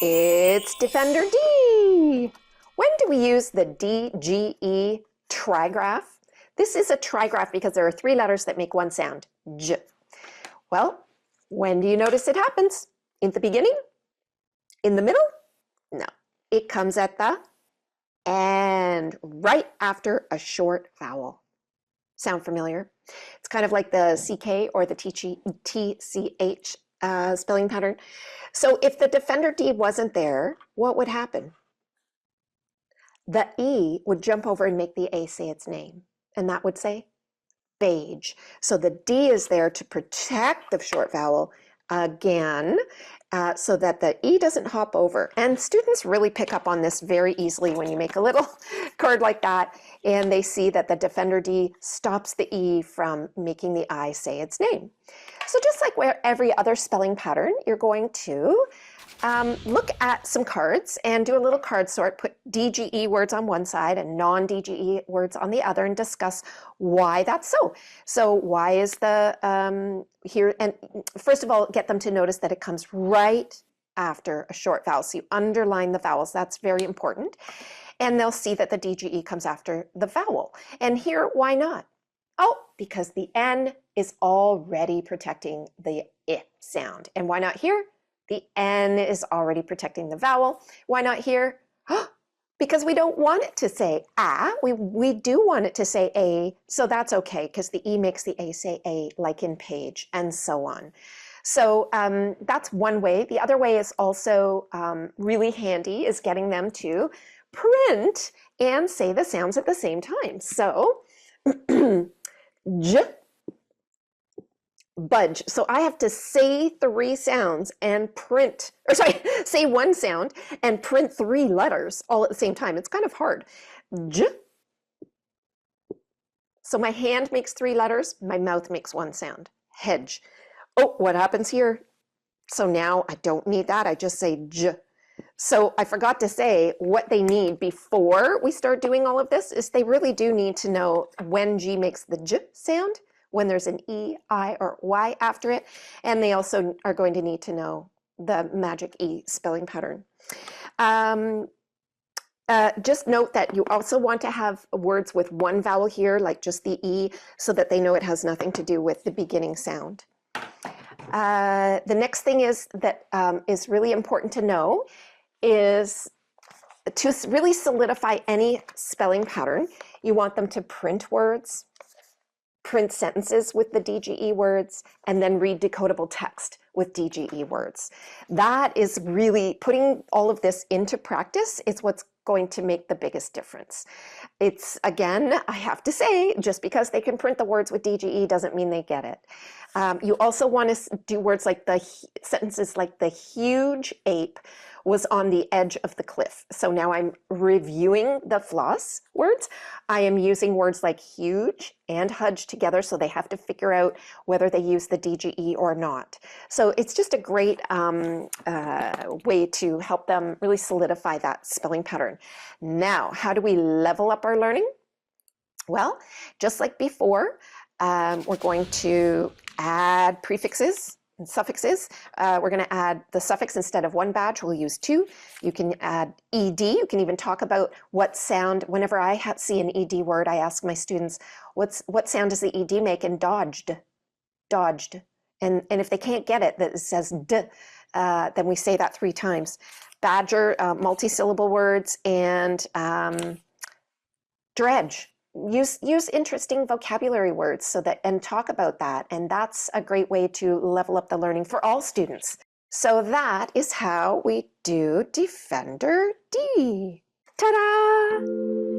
It's Defender D. When do we use the D-G-E trigraph? This is a trigraph because there are three letters that make one sound, J. Well, when do you notice it happens? In the beginning? In the middle? No. It comes at the end, right after a short vowel. Sound familiar? It's kind of like the CK or the TCH spelling pattern. So if the Defender D wasn't there, what would happen? The E would jump over and make the A say its name, and that would say beige. So the D is there to protect the short vowel again, so that the E doesn't hop over. And students really pick up on this very easily when you make a little card like that and they see that the Defender D stops the E from making the I say its name. So just like where every other spelling pattern, you're going to look at some cards and do a little card sort, put DGE words on one side and non-DGE words on the other and discuss why that's so. So why is the here, and first of all, get them to notice that it comes right after a short vowel. So you underline the vowels, that's very important. And they'll see that the DGE comes after the vowel. And here, why not? Oh, because the N is already protecting the I sound. And why not here? The N is already protecting the vowel. Why not here? Because we don't want it to say A. We do want it to say A, so that's okay, because the E makes the A say A, like in page, and so on. So that's one way. The other way is also really handy, is getting them to print and say the sounds at the same time. So, J, budge. So I have to say three sounds and print, or sorry, say one sound and print three letters all at the same time. It's kind of hard. J. So my hand makes three letters, my mouth makes one sound. Hedge. Oh, what happens here? So now I don't need that. I just say J. So I forgot to say what they need before we start doing all of this is they really do need to know when G makes the J sound, when there's an E, I, or Y after it, and they also are going to need to know the magic E spelling pattern. Just note that you also want to have words with one vowel here, like just the E, so that they know it has nothing to do with the beginning sound. The next thing is that is really important to know is to really solidify any spelling pattern, you want them to print words, print sentences with the DGE words, and then read decodable text with DGE words. That is really putting all of this into practice is what's going to make the biggest difference. It's, again, I have to say, just because they can print the words with DGE doesn't mean they get it. You also want to do words like the sentences like the huge ape was on the edge of the cliff. So now I'm reviewing the floss words. I am using words like huge and hudge together, so they have to figure out whether they use the DGE or not. So it's just a great way to help them really solidify that spelling pattern. Now, how do we level up our learning? Well, just like before, we're going to add prefixes and suffixes. We're going to add the suffix instead of one badge, we'll use two. You can add ED. You can even talk about what sound, whenever I see an ED word, I ask my students, what sound does the ED make? And dodged. And if they can't get it, that it says D, then we say that 3 times. Badger, multi-syllable words, and dredge. Use interesting vocabulary words so that, and talk about that, and that's a great way to level up the learning for all students. So that is how we do Defender D. Ta-da!